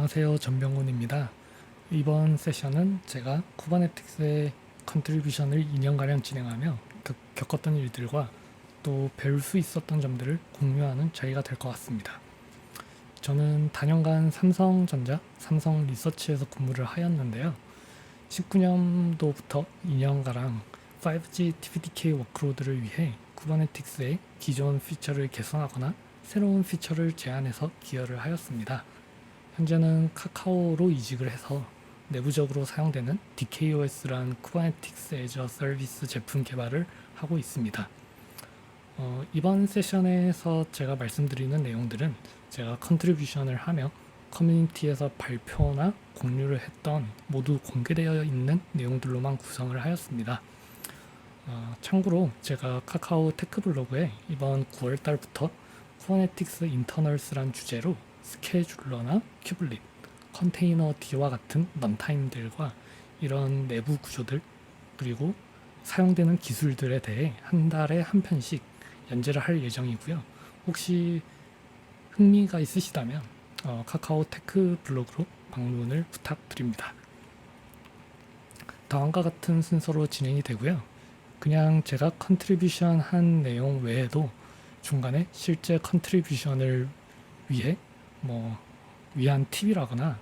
안녕하세요. 전병훈입니다. 이번 세션은 제가 쿠버네티스의 컨트리뷰션을 2년가량 진행하며 겪었던 일들과 또 배울 수 있었던 점들을 공유하는 자리가 될 것 같습니다. 저는 단연간 삼성전자, 삼성 리서치에서 근무를 하였는데요. 19년도부터 2년가량 5G TPDK 워크로드를 위해 쿠버네티스의 기존 피처를 개선하거나 새로운 피처를 제안해서 기여를 하였습니다. 현재는 카카오로 이직을 해서 내부적으로 사용되는 DKOS라는 쿠버네티스 애저 서비스 제품 개발을 하고 있습니다. 이번 세션에서 제가 말씀드리는 내용들은 제가 컨트리뷰션을 하며 커뮤니티에서 발표나 공유를 했던 모두 공개되어 있는 내용들로만 구성을 하였습니다. 참고로 제가 카카오 테크블로그에 이번 9월달부터 쿠버네티스 인터널스란 주제로 스케줄러나 큐블릿, 컨테이너 D와 같은 런타임들과 이런 내부 구조들 그리고 사용되는 기술들에 대해 한 달에 한 편씩 연재를 할 예정이고요. 혹시 흥미가 있으시다면 카카오 테크 블로그로 방문을 부탁드립니다. 다음과 같은 순서로 진행이 되고요. 그냥 제가 컨트리뷰션 한 내용 외에도 중간에 실제 컨트리뷰션을 위해 위한 팁이라거나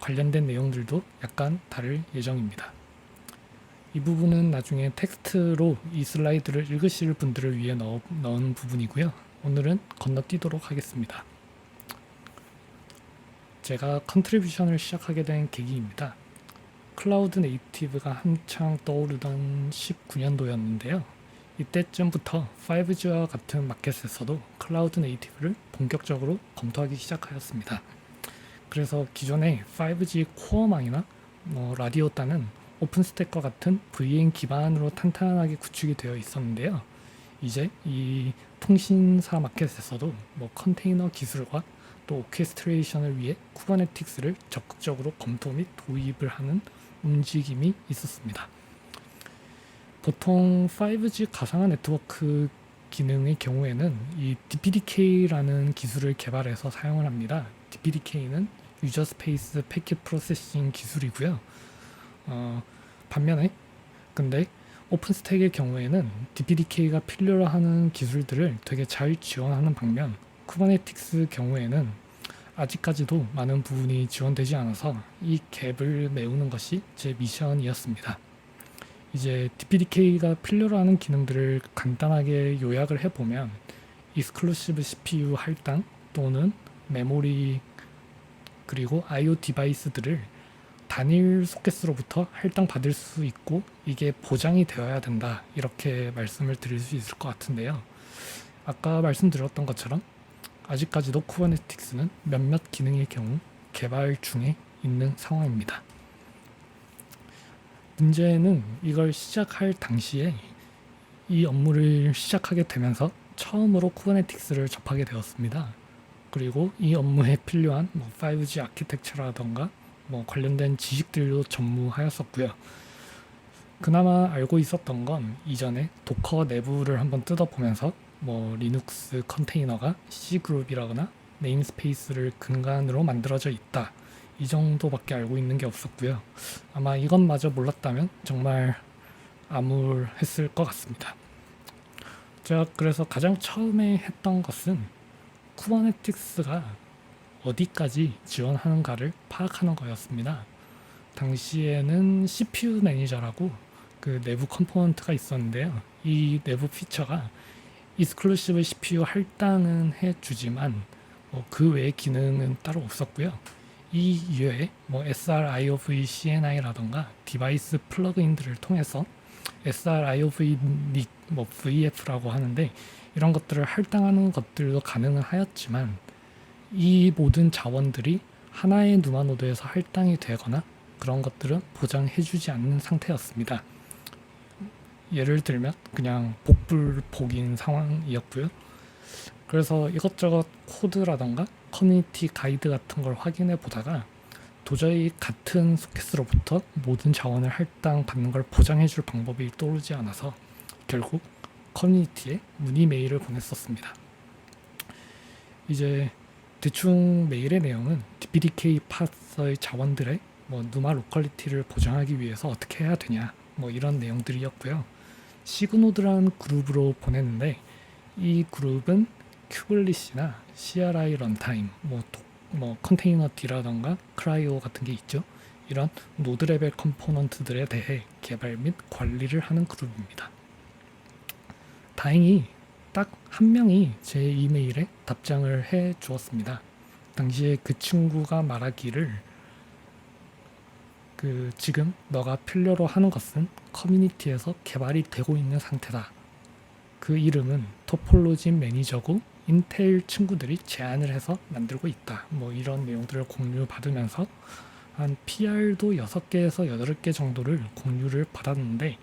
관련된 내용들도 약간 다를 예정입니다. 이 부분은 나중에 텍스트로 이 슬라이드를 읽으실 분들을 위해 넣은 부분이고요. 오늘은 건너뛰도록 하겠습니다. 제가 컨트리뷰션을 시작하게 된 계기입니다. 클라우드 네이티브가 한창 떠오르던 19년도였는데요. 이때쯤부터 5G와 같은 마켓에서도 클라우드 네이티브를 본격적으로 검토하기 시작하였습니다. 그래서 기존의 5G 코어망이나 라디오따는 오픈스택과 같은 VN 기반으로 탄탄하게 구축이 되어 있었는데요. 이제 이 통신사 마켓에서도 컨테이너 기술과 또 오케스트레이션을 위해 쿠버네티스를 적극적으로 검토 및 도입을 하는 움직임이 있었습니다. 보통 5G 가상화 네트워크 기능의 경우에는 이 DPDK라는 기술을 개발해서 사용을 합니다. DPDK는 유저 스페이스 패킷 프로세싱 기술이고요. 반면에 근데 오픈스택의 경우에는 DPDK가 필요로 하는 기술들을 되게 잘 지원하는 반면 쿠버네티스 경우에는 아직까지도 많은 부분이 지원되지 않아서 이 갭을 메우는 것이 제 미션이었습니다. 이제 DPDK가 필요로 하는 기능들을 간단하게 요약을 해보면 익스클루시브 CPU 할당 또는 메모리 그리고 IO 디바이스들을 단일 소켓으로부터 할당 받을 수 있고 이게 보장이 되어야 된다 이렇게 말씀을 드릴 수 있을 것 같은데요. 아까 말씀드렸던 것처럼 아직까지도 쿠버네티스는 몇몇 기능의 경우 개발 중에 있는 상황입니다. 문제는 이걸 시작할 당시에 이 업무를 시작하게 되면서 처음으로 쿠버네티스를 접하게 되었습니다. 그리고 이 업무에 필요한 5G 아키텍처라던가 관련된 지식들도 전무하였었고요. 그나마 알고 있었던 건 이전에 도커 내부를 한번 뜯어보면서 리눅스 컨테이너가 C그룹이라거나 네임스페이스를 근간으로 만들어져 있다. 이 정도밖에 알고 있는 게 없었고요. 아마 이것마저 몰랐다면 정말 암울했을 것 같습니다. 제가 그래서 가장 처음에 했던 것은 쿠버네티스가 어디까지 지원하는가를 파악하는 거였습니다. 당시에는 CPU 매니저라고 그 내부 컴포넌트가 있었는데요. 이 내부 피처가 익스클루시브 CPU 할당은 해주지만 그 외의 기능은 따로 없었고요. 이 이외에 SRIOV CNI라던가 디바이스 플러그인들을 통해서 SRIOV VF라고 하는데 이런 것들을 할당하는 것들도 가능은 하였지만 이 모든 자원들이 하나의 누마 노드에서 할당이 되거나 그런 것들은 보장해주지 않는 상태였습니다. 예를 들면 그냥 복불복인 상황이었고요. 그래서 이것저것 코드라던가 커뮤니티 가이드 같은 걸 확인해 보다가 도저히 같은 소켓으로부터 모든 자원을 할당 받는 걸 보장해 줄 방법이 떠오르지 않아서 결국 커뮤니티에 문의 메일을 보냈었습니다. 이제 대충 메일의 내용은 DPDK 파서의 자원들의 누마 로컬리티를 보장하기 위해서 어떻게 해야 되냐 이런 내용들이었고요. 시그노드라는 그룹으로 보냈는데 이 그룹은 큐블릿이나 CRI 런타임, 컨테이너 D라던가 크라이오 같은 게 있죠. 이런 노드 레벨 컴포넌트들에 대해 개발 및 관리를 하는 그룹입니다. 다행히 딱 한 명이 제 이메일에 답장을 해 주었습니다. 당시에 그 친구가 말하기를 지금 너가 필요로 하는 것은 커뮤니티에서 개발이 되고 있는 상태다. 그 이름은 토폴로지 매니저고 인텔 친구들이 제안을 해서 만들고 있다. 이런 내용들을 공유받으면서 한 PR도 6개에서 8개 정도를 공유를 받았는데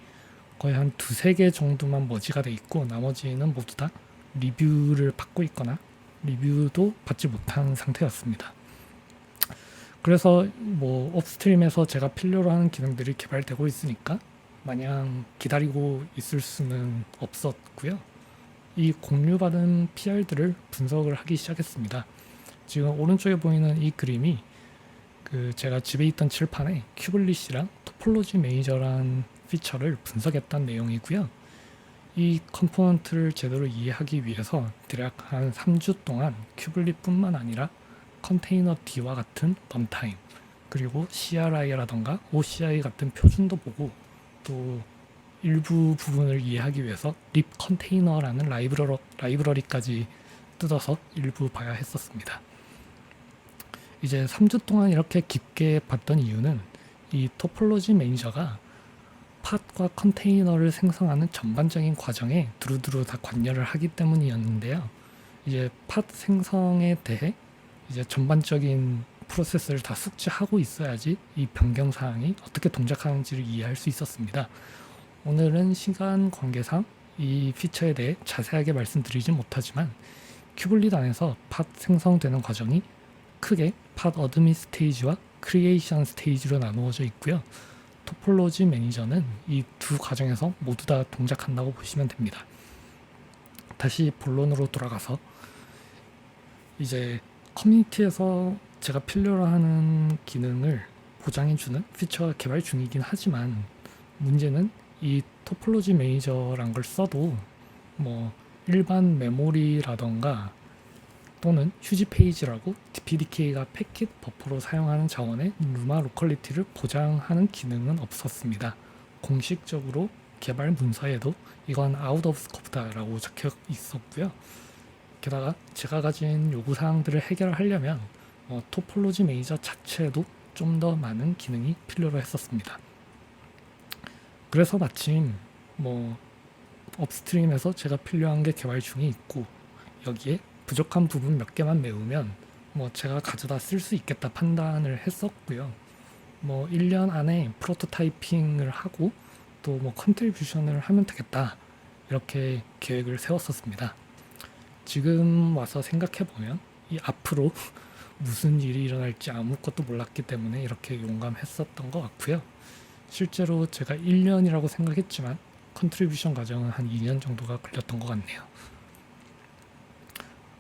거의 한 2-3개 정도만 머지가 돼 있고 나머지는 모두 다 리뷰를 받고 있거나 리뷰도 받지 못한 상태였습니다. 그래서 업스트림에서 제가 필요로 하는 기능들이 개발되고 있으니까 마냥 기다리고 있을 수는 없었고요. 이 공유받은 PR들을 분석을 하기 시작했습니다. 지금 오른쪽에 보이는 이 그림이 제가 집에 있던 칠판에 큐블릿이랑 토폴로지 매니저라는 피처를 분석했던 내용이고요. 이 컴포넌트를 제대로 이해하기 위해서 대략 한 3주 동안 큐블릿뿐만 아니라 컨테이너 D와 같은 런타임, 그리고 CRI라던가 OCI 같은 표준도 보고 또 일부 부분을 이해하기 위해서 립 컨테이너라는 라이브러리까지 뜯어서 일부 봐야 했었습니다. 이제 3주 동안 이렇게 깊게 봤던 이유는 이 토폴로지 매니저가 팟과 컨테이너를 생성하는 전반적인 과정에 두루두루 다 관여를 하기 때문이었는데요. 이제 팟 생성에 대해 이제 전반적인 프로세스를 다 숙지하고 있어야지 이 변경 사항이 어떻게 동작하는지를 이해할 수 있었습니다. 오늘은 시간 관계상 이 피처에 대해 자세하게 말씀드리지 못하지만 큐블릿 안에서 팟 생성되는 과정이 크게 팟 어드민 스테이지와 크리에이션 스테이지로 나누어져 있고요. 토폴로지 매니저는 이 두 과정에서 모두 다 동작한다고 보시면 됩니다. 다시 본론으로 돌아가서 이제 커뮤니티에서 제가 필요로 하는 기능을 보장해주는 피처가 개발 중이긴 하지만 문제는 이 토폴로지 매니저란 걸 써도 일반 메모리라던가 또는 휴지 페이지라고 DPDK가 패킷 버퍼로 사용하는 자원의 루마 로컬리티를 보장하는 기능은 없었습니다. 공식적으로 개발 문서에도 이건 아웃 오브 스코프다라고 적혀 있었고요. 게다가 제가 가진 요구사항들을 해결하려면 토폴로지 매니저 자체에도 좀 더 많은 기능이 필요로 했었습니다. 그래서 마침 업스트림에서 제가 필요한 게 개발 중에 있고 여기에 부족한 부분 몇 개만 메우면 제가 가져다 쓸 수 있겠다 판단을 했었고요. 1년 안에 프로토타이핑을 하고 또 컨트리뷰션을 하면 되겠다 이렇게 계획을 세웠었습니다. 지금 와서 생각해보면 이 앞으로 무슨 일이 일어날지 아무것도 몰랐기 때문에 이렇게 용감했었던 것 같고요. 실제로 제가 1년이라고 생각했지만 컨트리뷰션 과정은 한 2년 정도가 걸렸던 것 같네요.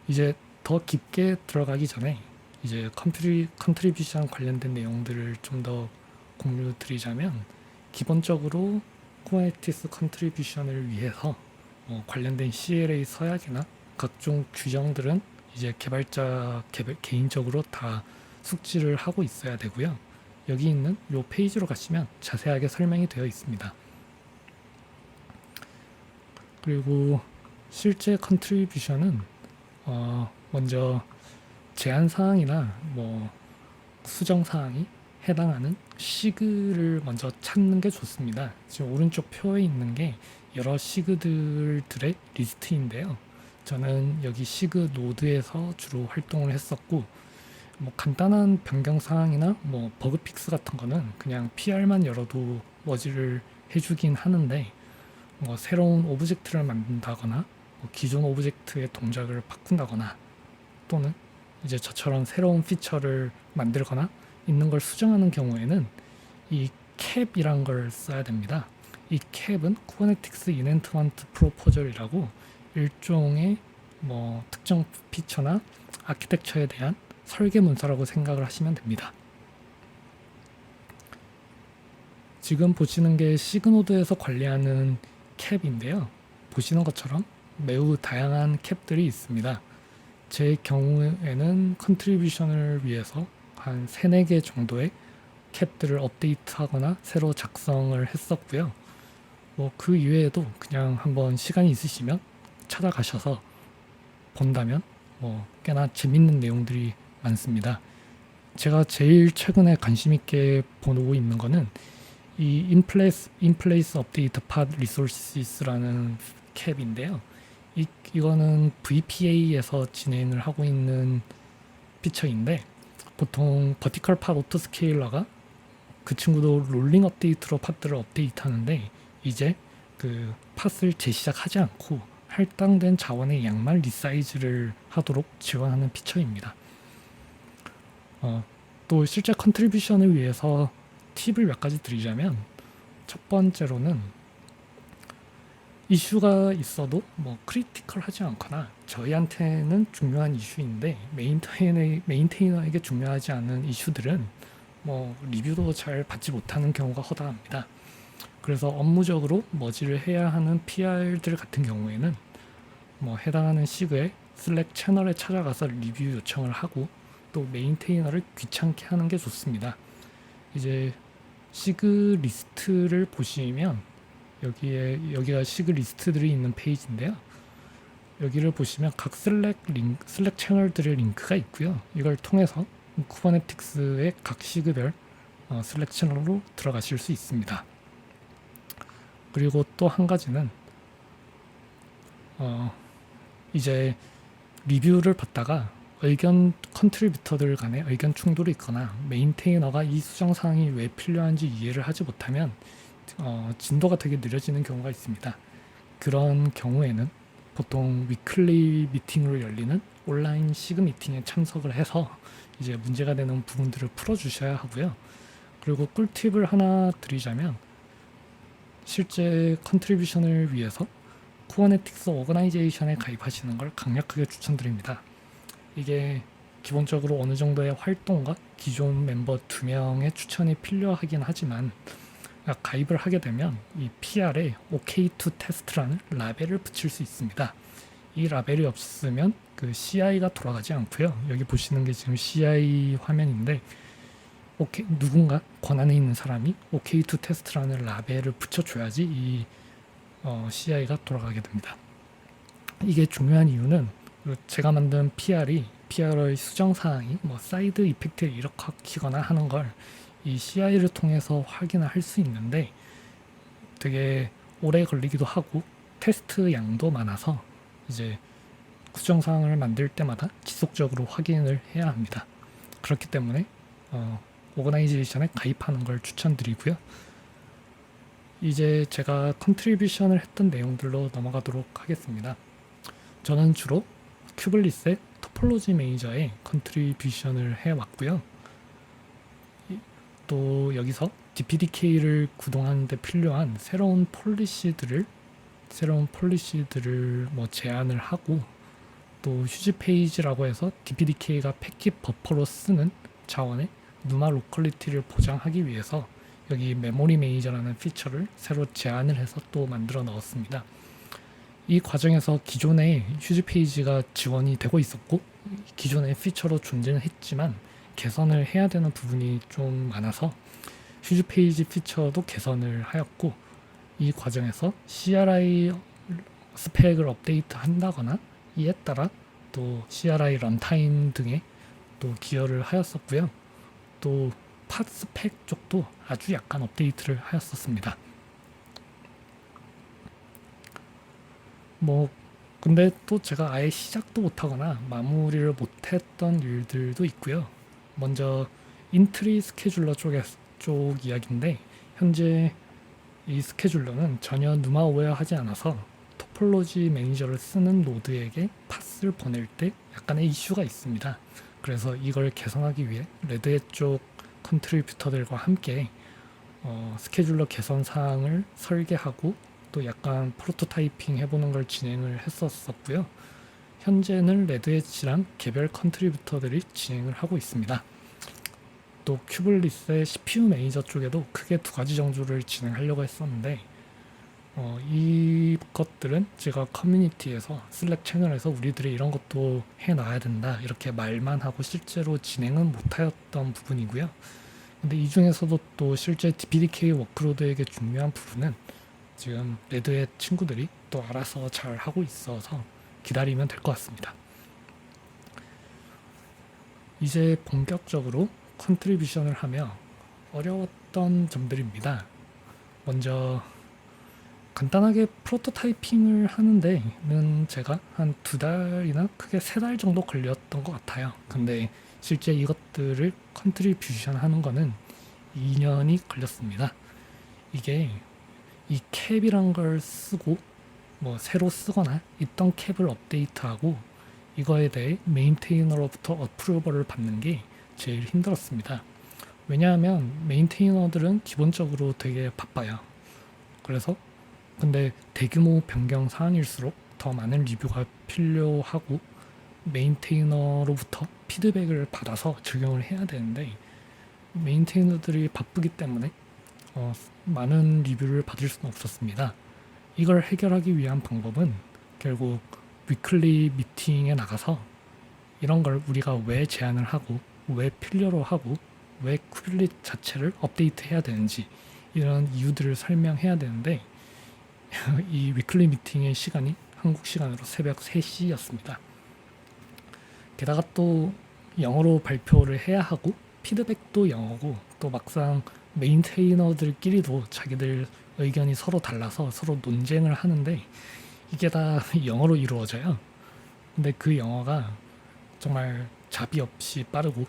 이제 더 깊게 들어가기 전에 이제 컨트리뷰션 관련된 내용들을 좀 더 공유 드리자면 기본적으로 쿠버네티스 컨트리뷰션을 위해서 관련된 CLA 서약이나 각종 규정들은 이제 개발자 개인적으로 다 숙지를 하고 있어야 되고요. 여기 있는 이 페이지로 가시면 자세하게 설명이 되어 있습니다. 그리고 실제 컨트리뷰션은 먼저 제한사항이나 수정사항이 해당하는 시그를 먼저 찾는 게 좋습니다. 지금 오른쪽 표에 있는 게 여러 시그들의 리스트인데요. 저는 여기 시그 노드에서 주로 활동을 했었고 간단한 변경사항이나 버그 픽스 같은 거는 그냥 PR만 열어도 머지를 해주긴 하는데 새로운 오브젝트를 만든다거나 기존 오브젝트의 동작을 바꾼다거나 또는 이제 저처럼 새로운 피처를 만들거나 있는 걸 수정하는 경우에는 이 캡이란 걸 써야 됩니다. 이 캡은 쿠버네틱스 이넨트먼트 프로포절이라고 일종의 특정 피처나 아키텍처에 대한 설계 문서라고 생각을 하시면 됩니다. 지금 보시는 게 시그노드에서 관리하는 캡인데요. 보시는 것처럼 매우 다양한 캡들이 있습니다. 제 경우에는 컨트리뷰션을 위해서 한 3, 4개 정도의 캡들을 업데이트하거나 새로 작성을 했었고요. 뭐 그 이외에도 그냥 한번 시간이 있으시면 찾아가셔서 본다면 뭐 꽤나 재밌는 내용들이 많습니다. 제가 제일 최근에 관심 있게 보고 있는 거는 이 인플레이스 업데이트 팟 리소시스라는 캡인데요. 이거는 VPA에서 진행을 하고 있는 피처인데, 보통 버티컬 팟 오토 스케일러가 그 친구도 롤링 업데이트로 팟들을 업데이트하는데, 이제 그 팟을 재시작하지 않고 할당된 자원의 양만 리사이즈를 하도록 지원하는 피처입니다. 또 실제 컨트리뷰션을 위해서 팁을 몇 가지 드리자면, 첫 번째로는 이슈가 있어도 뭐 크리티컬하지 않거나 저희한테는 중요한 이슈인데 메인테이너에게 중요하지 않은 이슈들은 뭐 리뷰도 잘 받지 못하는 경우가 허다합니다. 그래서 업무적으로 머지를 해야 하는 PR들 같은 경우에는 뭐 해당하는 시그의 슬랙 채널에 찾아가서 리뷰 요청을 하고, 또 메인테이너를 귀찮게 하는 게 좋습니다. 이제 시그 리스트를 보시면 여기가 시그 리스트들이 있는 페이지인데요. 여기를 보시면 각 슬랙 채널들의 링크가 있고요. 이걸 통해서 쿠버네틱스의 각 시그별 슬랙 채널로 들어가실 수 있습니다. 그리고 또 한 가지는 이제 리뷰를 받다가 컨트리뷰터들 간의 의견 충돌이 있거나 메인테이너가 이 수정 사항이 왜 필요한지 이해를 하지 못하면 진도가 되게 느려지는 경우가 있습니다. 그런 경우에는 보통 위클리 미팅으로 열리는 온라인 시그 미팅에 참석을 해서 이제 문제가 되는 부분들을 풀어주셔야 하고요. 그리고 꿀팁을 하나 드리자면, 실제 컨트리뷰션을 위해서 쿠버네틱스 오거나이제이션에 가입하시는 걸 강력하게 추천드립니다. 이게 기본적으로 어느 정도의 활동과 기존 멤버 2명의 추천이 필요하긴 하지만, 가입을 하게 되면 이 PR에 OK2 테스트라는 라벨을 붙일 수 있습니다. 이 라벨이 없으면 그 CI가 돌아가지 않고요. 여기 보시는 게 지금 CI 화면인데, 누군가 권한에 있는 사람이 OK2 테스트라는 라벨을 붙여줘야지 이 CI가 돌아가게 됩니다. 이게 중요한 이유는 제가 만든 PR의 수정 사항이 뭐 사이드 이펙트를 일으키거나 하는 걸 이 CI를 통해서 확인을 할 수 있는데, 되게 오래 걸리기도 하고 테스트 양도 많아서 이제 수정 사항을 만들 때마다 지속적으로 확인을 해야 합니다. 그렇기 때문에 오거나이제이션에 가입하는 걸 추천드리고요. 이제 제가 컨트리뷰션을 했던 내용들로 넘어가도록 하겠습니다. 저는 주로 큐블리스의 토폴로지 매니저에 컨트리뷰션을 해왔고요. 또 여기서 DPDK를 구동하는 데 필요한 새로운 폴리시들을 뭐 제안을 하고, 또 휴지 페이지라고 해서 DPDK가 패킷 버퍼로 쓰는 자원의 누마 로컬리티를 보장하기 위해서 여기 메모리 매니저라는 피처를 새로 제안을 해서 또 만들어 넣었습니다. 이 과정에서 기존의 휴지 페이지가 지원이 되고 있었고 기존의 피처로 존재는 했지만 개선을 해야 되는 부분이 좀 많아서 휴지 페이지 피처도 개선을 하였고, 이 과정에서 CRI 스펙을 업데이트 한다거나 이에 따라 또 CRI 런타임 등에 또 기여를 하였었고요. 또 팟 스펙 쪽도 아주 약간 업데이트를 하였었습니다. 뭐 근데 또 제가 아예 시작도 못하거나 마무리를 못했던 일들도 있고요. 먼저 인트리 스케줄러 쪽 이야기인데, 현재 이 스케줄러는 전혀 누마웨어하지 않아서 토폴로지 매니저를 쓰는 노드에게 팟을 보낼 때 약간의 이슈가 있습니다. 그래서 이걸 개선하기 위해 레드햇 쪽 컨트리뷰터들과 함께 스케줄러 개선 사항을 설계하고 또 약간 프로토타이핑 해보는 걸 진행을 했었고요. 현재는 레드엣이랑 개별 컨트리뷰터들이 진행을 하고 있습니다. 또 큐블리스의 CPU 매니저 쪽에도 크게 두 가지 정도를 진행하려고 했었는데 이것들은 제가 커뮤니티에서 슬랙 채널에서 우리들이 이런 것도 해놔야 된다 이렇게 말만 하고 실제로 진행은 못하였던 부분이고요. 근데 이 중에서도 또 실제 DPDK 워크로드에게 중요한 부분은 지금 레드의 친구들이 또 알아서 잘 하고 있어서 기다리면 될 것 같습니다. 이제 본격적으로 컨트리뷰션을 하며 어려웠던 점들입니다. 먼저 간단하게 프로토타이핑을 하는데는 제가 한 2달이나 크게 3달 정도 걸렸던 것 같아요. 근데 실제 이것들을 컨트리뷰션 하는 거는 2년이 걸렸습니다. 이게 이 캡이란 걸 쓰고 뭐 새로 쓰거나 있던 캡을 업데이트하고 이거에 대해 메인테이너로부터 어프로벌을 받는 게 제일 힘들었습니다. 왜냐하면 메인테이너들은 기본적으로 되게 바빠요. 그래서 근데 대규모 변경 사안일수록 더 많은 리뷰가 필요하고 메인테이너로부터 피드백을 받아서 적용을 해야 되는데 메인테이너들이 바쁘기 때문에 많은 리뷰를 받을 수는 없었습니다. 이걸 해결하기 위한 방법은 결국 위클리 미팅에 나가서 이런 걸 우리가 왜 제안을 하고 왜 필요로 하고 왜 쿠bernetes 자체를 업데이트해야 되는지 이런 이유들을 설명해야 되는데 이 위클리 미팅의 시간이 한국 시간으로 새벽 3시였습니다. 게다가 또 영어로 발표를 해야 하고 피드백도 영어고 또 막상 메인테이너들끼리도 자기들 의견이 서로 달라서 서로 논쟁을 하는데 이게 다 영어로 이루어져요. 근데 그 영어가 정말 자비 없이 빠르고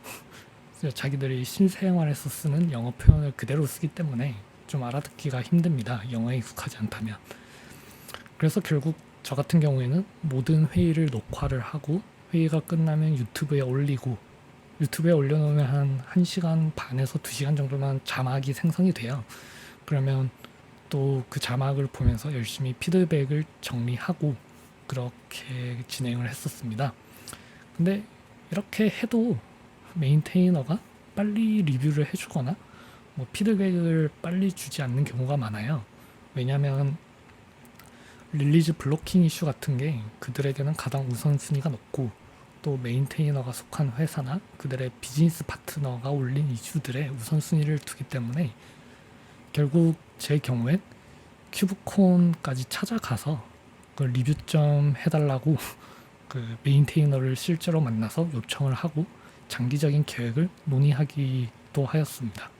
자기들이 실생활에서 쓰는 영어 표현을 그대로 쓰기 때문에 좀 알아듣기가 힘듭니다. 영어에 익숙하지 않다면. 그래서 결국 저 같은 경우에는 모든 회의를 녹화를 하고 회의가 끝나면 유튜브에 올리고 유튜브에 올려놓으면 한 1시간 반에서 2시간 정도만 자막이 생성이 돼요. 그러면 또 그 자막을 보면서 열심히 피드백을 정리하고 그렇게 진행을 했었습니다. 근데 이렇게 해도 메인테이너가 빨리 리뷰를 해주거나 뭐 피드백을 빨리 주지 않는 경우가 많아요. 왜냐하면 릴리즈 블로킹 이슈 같은 게 그들에게는 가장 우선순위가 높고 또 메인테이너가 속한 회사나 그들의 비즈니스 파트너가 올린 이슈들에 우선순위를 두기 때문에 결국 제 경우엔 큐브콘까지 찾아가서 그 리뷰 좀 해달라고 그 메인테이너를 실제로 만나서 요청을 하고 장기적인 계획을 논의하기도 하였습니다.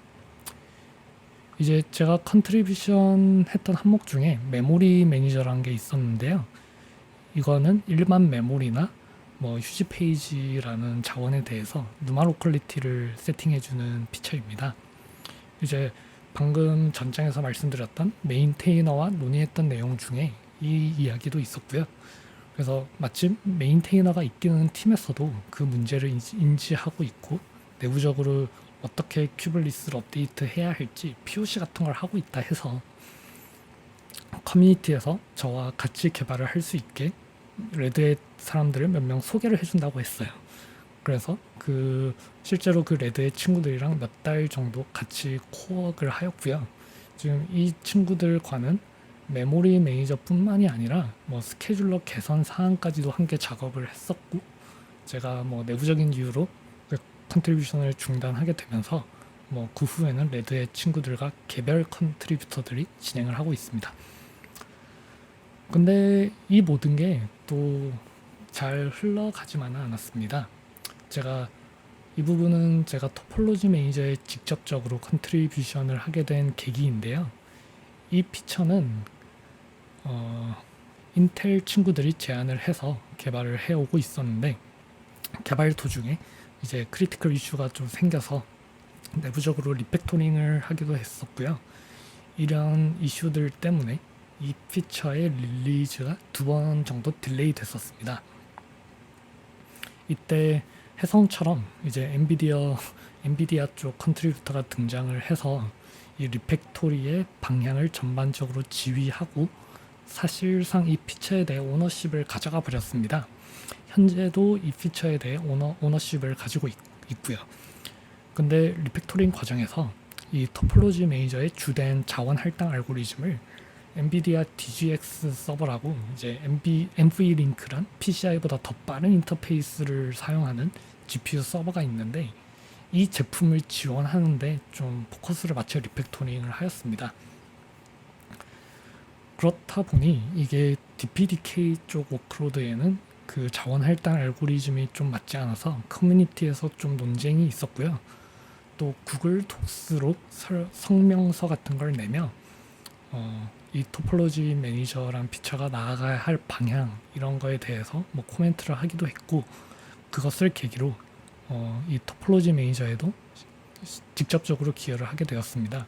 이제 제가 컨트리뷰션 했던 항목 중에 메모리 매니저라는 게 있었는데요. 이거는 일반 메모리나 뭐 휴지 페이지라는 자원에 대해서 누마 로컬리티를 세팅해주는 피처입니다. 이제 방금 전장에서 말씀드렸던 메인테이너와 논의했던 내용 중에 이 이야기도 있었고요. 그래서 마침 메인테이너가 이끄는 팀에서도 그 문제를 인지하고 있고 내부적으로 어떻게 큐블리스를 업데이트 해야 할지 POC 같은 걸 하고 있다 해서 커뮤니티에서 저와 같이 개발을 할 수 있게 레드햇 사람들을 몇 명 소개를 해준다고 했어요. 그래서 실제로 그 레드햇 친구들이랑 몇 달 정도 같이 코워크를 하였고요. 지금 이 친구들과는 메모리 매니저뿐만이 아니라 뭐 스케줄러 개선 사항까지도 함께 작업을 했었고 제가 뭐 내부적인 이유로 컨트리뷰션을 중단하게 되면서 뭐 그 후에는 레드햇 친구들과 개별 컨트리뷰터들이 진행을 하고 있습니다. 근데 이 모든 게 또 잘 흘러가지만은 않았습니다. 이 부분은 제가 토폴로지 매니저에 직접적으로 컨트리뷰션을 하게 된 계기인데요. 이 피처는 인텔 친구들이 제안을 해서 개발을 해오고 있었는데 개발 도중에 이제 크리티컬 이슈가 좀 생겨서 내부적으로 리팩토링을 하기도 했었고요. 이런 이슈들 때문에 이 피처의 릴리즈가 2번 정도 딜레이 됐었습니다. 이때 해성처럼 이제 엔비디아 쪽 컨트리뷰터가 등장을 해서 이 리팩토리의 방향을 전반적으로 지휘하고 사실상 이 피처에 대해 오너십을 가져가 버렸습니다. 현재도 이 피처에 대해 오너십을 가지고 있고요. 근데 리팩토링 과정에서 이 토폴로지 매니저의 주된 자원 할당 알고리즘을 엔비디아 DGX 서버라고 이제 NVLink란 PCI보다 더 빠른 인터페이스를 사용하는 GPU 서버가 있는데 이 제품을 지원하는데 좀 포커스를 맞춰 리팩토링을 하였습니다. 그렇다 보니 이게 DPDK 쪽 워크로드에는 그 자원 할당 알고리즘이 좀 맞지 않아서 커뮤니티에서 좀 논쟁이 있었고요. 또 구글 독스로 성명서 같은 걸 내며 이 토폴로지 매니저란 피처가 나아가야 할 방향 이런 거에 대해서 뭐 코멘트를 하기도 했고, 그것을 계기로 이 토폴로지 매니저에도 직접적으로 기여를 하게 되었습니다.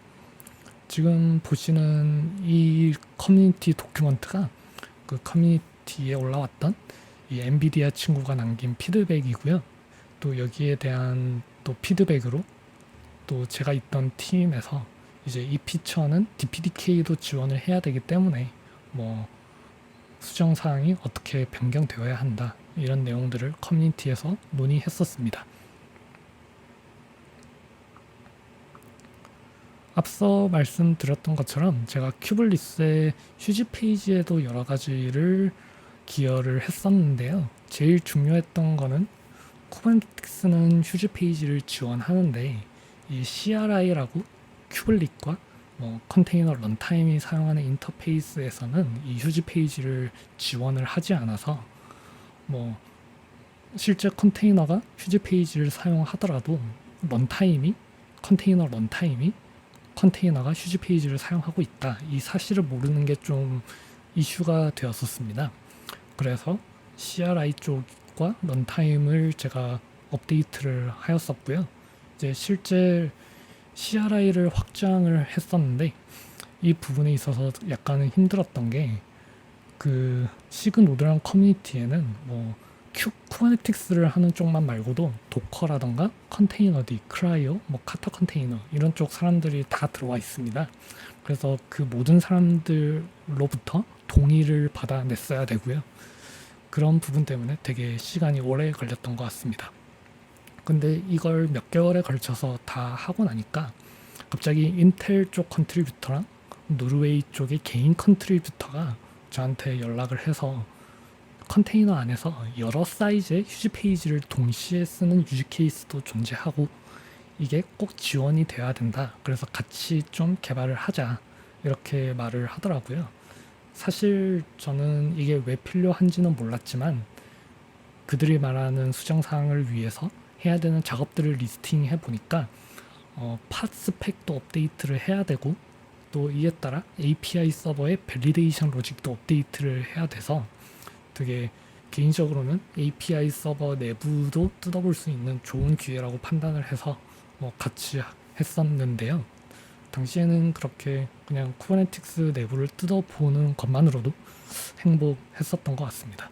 지금 보시는 이 커뮤니티 도큐먼트가 그 커뮤니티에 올라왔던 이 엔비디아 친구가 남긴 피드백이고요. 또 여기에 대한 또 피드백으로 또 제가 있던 팀에서 이제 이 피처는 DPDK도 지원을 해야 되기 때문에 뭐 수정 사항이 어떻게 변경되어야 한다 이런 내용들을 커뮤니티에서 논의했었습니다. 앞서 말씀드렸던 것처럼 제가 큐블리스의 휴지 페이지에도 여러 가지를 기여를 했었는데요. 제일 중요했던 거는 쿠버네티스는 휴지 페이지를 지원하는데 이 CRI라고 큐블릿과 뭐 컨테이너 런타임이 사용하는 인터페이스에서는 이 휴지 페이지를 지원을 하지 않아서 뭐 실제 컨테이너가 휴지 페이지를 사용하더라도 컨테이너 런타임이 컨테이너가 휴지 페이지를 사용하고 있다 이 사실을 모르는 게 좀 이슈가 되었었습니다. 그래서 CRI 쪽과 런타임을 제가 업데이트를 하였었고요. 이제 실제 CRI를 확장을 했었는데 이 부분에 있어서 약간은 힘들었던 게 그 시그노드랑 커뮤니티에는 뭐 쿠버네티스를 하는 쪽만 말고도 도커라던가 컨테이너드, 크라이오, 뭐 카타 컨테이너 이런 쪽 사람들이 다 들어와 있습니다. 그래서 그 모든 사람들로부터 동의를 받아냈어야 되고요. 그런 부분 때문에 되게 시간이 오래 걸렸던 것 같습니다. 근데 이걸 몇 개월에 걸쳐서 다 하고 나니까 갑자기 인텔 쪽 컨트리뷰터랑 노르웨이 쪽의 개인 컨트리뷰터가 저한테 연락을 해서 컨테이너 안에서 여러 사이즈의 휴지 페이지를 동시에 쓰는 유지 케이스도 존재하고 이게 꼭 지원이 돼야 된다. 그래서 같이 좀 개발을 하자. 이렇게 말을 하더라고요. 사실 저는 이게 왜 필요한지는 몰랐지만 그들이 말하는 수정사항을 위해서 해야 되는 작업들을 리스팅 해보니까 팟 스펙도 업데이트를 해야 되고 또 이에 따라 API 서버의 밸리데이션 로직도 업데이트를 해야 돼서 되게 개인적으로는 API 서버 내부도 뜯어볼 수 있는 좋은 기회라고 판단을 해서 뭐 같이 했었는데요. 당시에는 그렇게 그냥 쿠버네티스 내부를 뜯어보는 것만으로도 행복했었던 것 같습니다.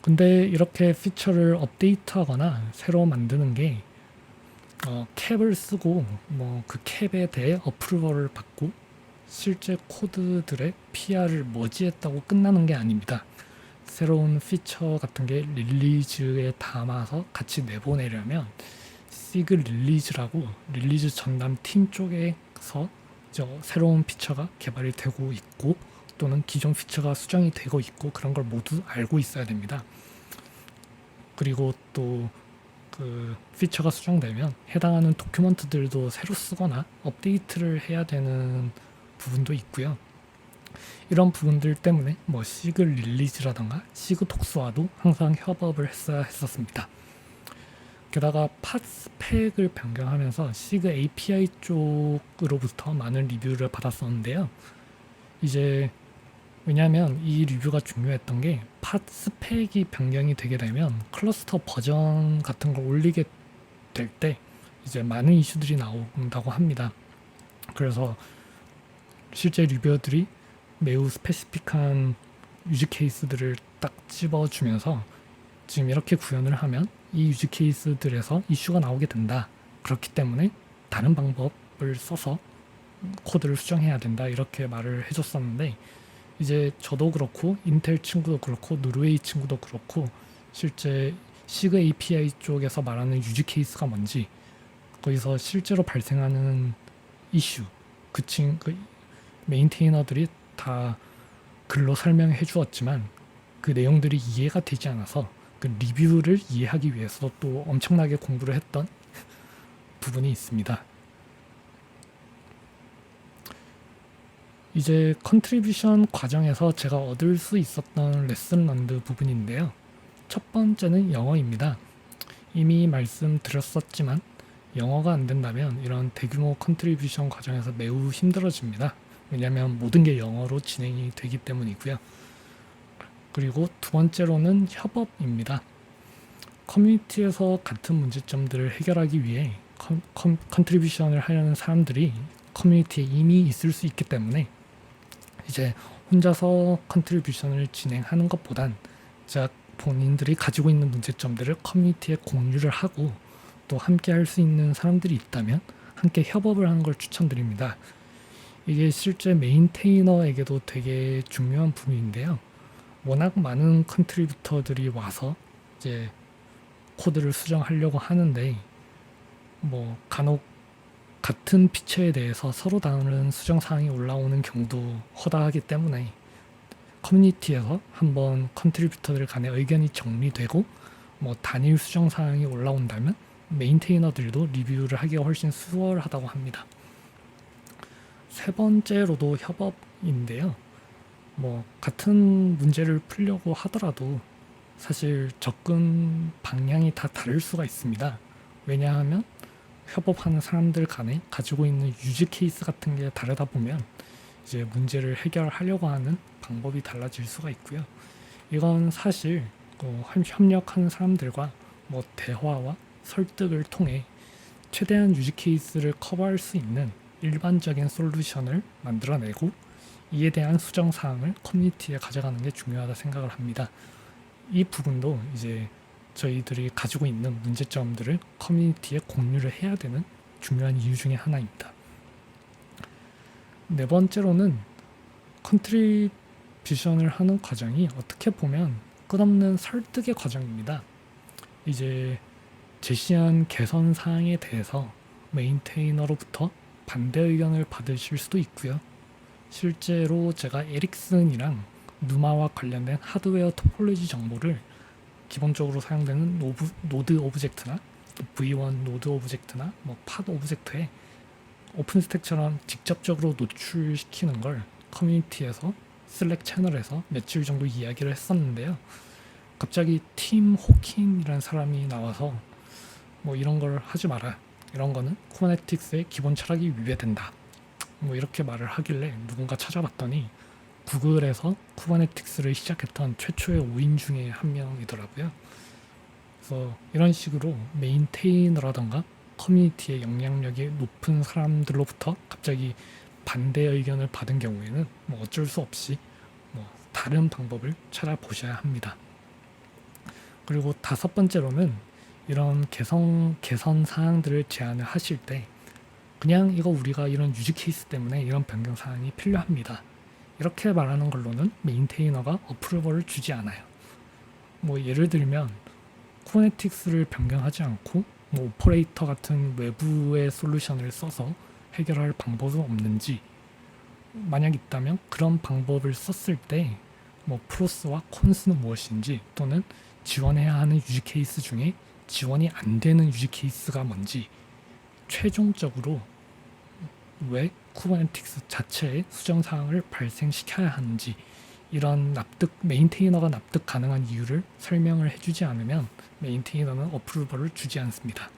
근데 이렇게 피처를 업데이트하거나 새로 만드는 게 캡을 쓰고 뭐 그 캡에 대해 어프루벌을 받고 실제 코드들의 PR을 머지했다고 끝나는 게 아닙니다. 새로운 피처 같은 게 릴리즈에 담아서 같이 내보내려면 시그 릴리즈라고 릴리즈 전담 팀 쪽에서 새로운 피처가 개발이 되고 있고 또는 기존 피처가 수정이 되고 있고 그런 걸 모두 알고 있어야 됩니다. 그리고 또 그 피처가 수정되면 해당하는 도큐먼트들도 새로 쓰거나 업데이트를 해야 되는 부분도 있고요. 이런 부분들 때문에 뭐 시그 릴리즈라던가 시그 독스와도 항상 협업을 했어야 했었습니다. 게다가 팟 스펙을 변경하면서 시그 API 쪽으로부터 많은 리뷰를 받았었는데요. 이제 왜냐하면 이 리뷰가 중요했던 게 팟 스펙이 변경이 되게 되면 클러스터 버전 같은 걸 올리게 될 때 이제 많은 이슈들이 나온다고 합니다. 그래서 실제 리뷰어들이 매우 스페시픽한 유지 케이스들을 딱 집어주면서 지금 이렇게 구현을 하면 이 유지 케이스들에서 이슈가 나오게 된다. 그렇기 때문에 다른 방법을 써서 코드를 수정해야 된다. 이렇게 말을 해줬었는데 이제 저도 그렇고 인텔 친구도 그렇고 노르웨이 친구도 그렇고 실제 시그 API 쪽에서 말하는 유지 케이스가 뭔지 거기서 실제로 발생하는 이슈 그 메인테이너들이 다 글로 설명해 주었지만 그 내용들이 이해가 되지 않아서 그 리뷰를 이해하기 위해서 또 엄청나게 공부를 했던 부분이 있습니다. 이제 컨트리뷰션 과정에서 제가 얻을 수 있었던 레슨 런드 부분인데요. 첫 번째는 영어입니다. 이미 말씀드렸었지만 영어가 안 된다면 이런 대규모 컨트리뷰션 과정에서 매우 힘들어집니다. 왜냐하면 모든 게 영어로 진행이 되기 때문이고요. 그리고 두 번째로는 협업입니다. 커뮤니티에서 같은 문제점들을 해결하기 위해 컨트리뷰션을 하려는 사람들이 커뮤니티에 이미 있을 수 있기 때문에 이제 혼자서 컨트리뷰션을 진행하는 것보단 자 본인들이 가지고 있는 문제점들을 커뮤니티에 공유를 하고 또 함께 할 수 있는 사람들이 있다면 함께 협업을 하는 걸 추천드립니다. 이게 실제 메인테이너에게도 되게 중요한 부분인데요. 워낙 많은 컨트리뷰터들이 와서 이제 코드를 수정하려고 하는데 뭐 간혹 같은 피처에 대해서 서로 다른 수정 사항이 올라오는 경우도 허다하기 때문에 커뮤니티에서 한번 컨트리뷰터들 간의 의견이 정리되고 뭐 단일 수정 사항이 올라온다면 메인테이너들도 리뷰를 하기가 훨씬 수월하다고 합니다. 세 번째로도 협업인데요. 뭐 같은 문제를 풀려고 하더라도 사실 접근 방향이 다 다를 수가 있습니다. 왜냐하면 협업하는 사람들 간에 가지고 있는 유지 케이스 같은 게 다르다 보면 이제 문제를 해결하려고 하는 방법이 달라질 수가 있고요. 이건 사실 협력하는 사람들과 뭐 대화와 설득을 통해 최대한 유지 케이스를 커버할 수 있는 일반적인 솔루션을 만들어내고 이에 대한 수정 사항을 커뮤니티에 가져가는 게 중요하다 생각을 합니다. 이 부분도 이제 저희들이 가지고 있는 문제점들을 커뮤니티에 공유를 해야 되는 중요한 이유 중에 하나입니다. 네 번째로는 컨트리뷰션을 하는 과정이 어떻게 보면 끝없는 설득의 과정입니다. 이제 제시한 개선 사항에 대해서 메인테이너로부터 반대 의견을 받으실 수도 있고요. 실제로 제가 에릭슨이랑 누마와 관련된 하드웨어 토폴로지 정보를 기본적으로 사용되는 노드 오브젝트나 V1 노드 오브젝트나 뭐 팟 오브젝트에 오픈스택처럼 직접적으로 노출시키는 걸 커뮤니티에서 슬랙 채널에서 며칠 정도 이야기를 했었는데요. 갑자기 팀 호킨이라는 사람이 나와서 뭐 이런 걸 하지 마라. 이런 거는 쿠버네티스의 기본 철학이 위배된다. 뭐 이렇게 말을 하길래 누군가 찾아봤더니 구글에서 쿠버네티스를 시작했던 최초의 5인 중에 한 명이더라고요. 그래서 이런 식으로 메인테이너라던가 커뮤니티의 영향력이 높은 사람들로부터 갑자기 반대 의견을 받은 경우에는 뭐 어쩔 수 없이 뭐 다른 방법을 찾아보셔야 합니다. 그리고 다섯 번째로는 이런 개선 사항들을 제안을 하실 때 그냥 이거 우리가 이런 유지 케이스 때문에 이런 변경 사항이 필요합니다. 이렇게 말하는 걸로는 메인테이너가 어프로벌을 주지 않아요. 뭐 예를 들면 쿠버네티스를 변경하지 않고 뭐 오퍼레이터 같은 외부의 솔루션을 써서 해결할 방법은 없는지, 만약 있다면 그런 방법을 썼을 때 뭐 프로스와 콘스는 무엇인지, 또는 지원해야 하는 유지 케이스 중에 지원이 안 되는 유지 케이스가 뭔지, 최종적으로 왜 쿠버네티스 자체의 수정 사항을 발생시켜야 하는지, 이런 메인테이너가 납득 가능한 이유를 설명을 해주지 않으면 메인테이너는 어프로벌을 주지 않습니다.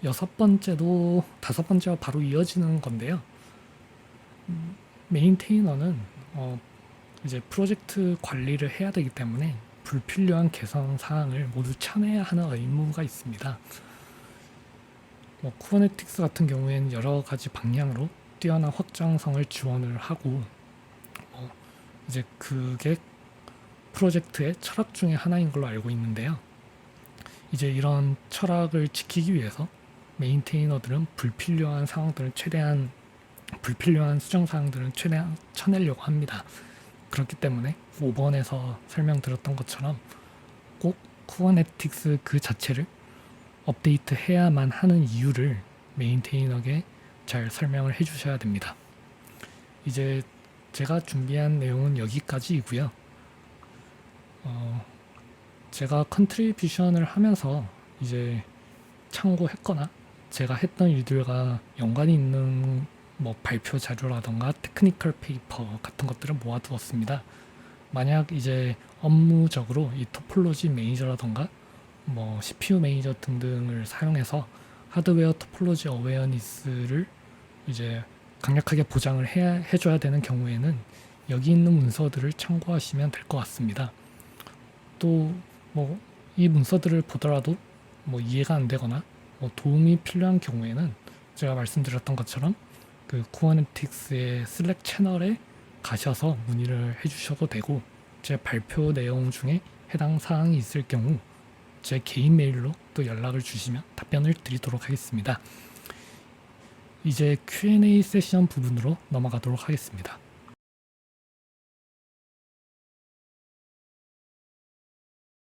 다섯 번째와 바로 이어지는 건데요. 메인테이너는 이제 프로젝트 관리를 해야 되기 때문에 불필요한 개선 사항을 모두 쳐내야 하는 의무가 있습니다. 쿠버네티스 같은 경우에는 여러 가지 방향으로 뛰어난 확장성을 지원을 하고 이제 그게 프로젝트의 철학 중에 하나인 걸로 알고 있는데요. 이제 이런 철학을 지키기 위해서 메인테이너들은 불필요한 상황들을 최대한 불필요한 수정 사항들은 최대한 쳐내려고 합니다. 그렇기 때문에 5번에서 설명드렸던 것처럼 꼭 쿠버네틱스 그 자체를 업데이트해야만 하는 이유를 메인테이너에게 잘 설명을 해주셔야 됩니다. 이제 제가 준비한 내용은 여기까지이고요. 제가 컨트리뷰션을 하면서 이제 참고했거나 제가 했던 일들과 연관이 있는 뭐 발표 자료라던가 테크니컬 페이퍼 같은 것들을 모아두었습니다. 만약 이제 업무적으로 이 토폴로지 매니저라던가 뭐 CPU 매니저 등등을 사용해서 하드웨어 토폴로지 어웨어니스를 이제 강력하게 보장을 해줘야 되는 경우에는 여기 있는 문서들을 참고하시면 될 것 같습니다. 또 뭐 이 문서들을 보더라도 뭐 이해가 안 되거나 뭐 도움이 필요한 경우에는 제가 말씀드렸던 것처럼 그 쿠버네틱스의 슬랙 채널에 가셔서 문의를 해주셔도 되고, 제 발표 내용 중에 해당 사항이 있을 경우 제 개인 메일로 또 연락을 주시면 답변을 드리도록 하겠습니다. 이제 Q&A 세션 부분으로 넘어가도록 하겠습니다.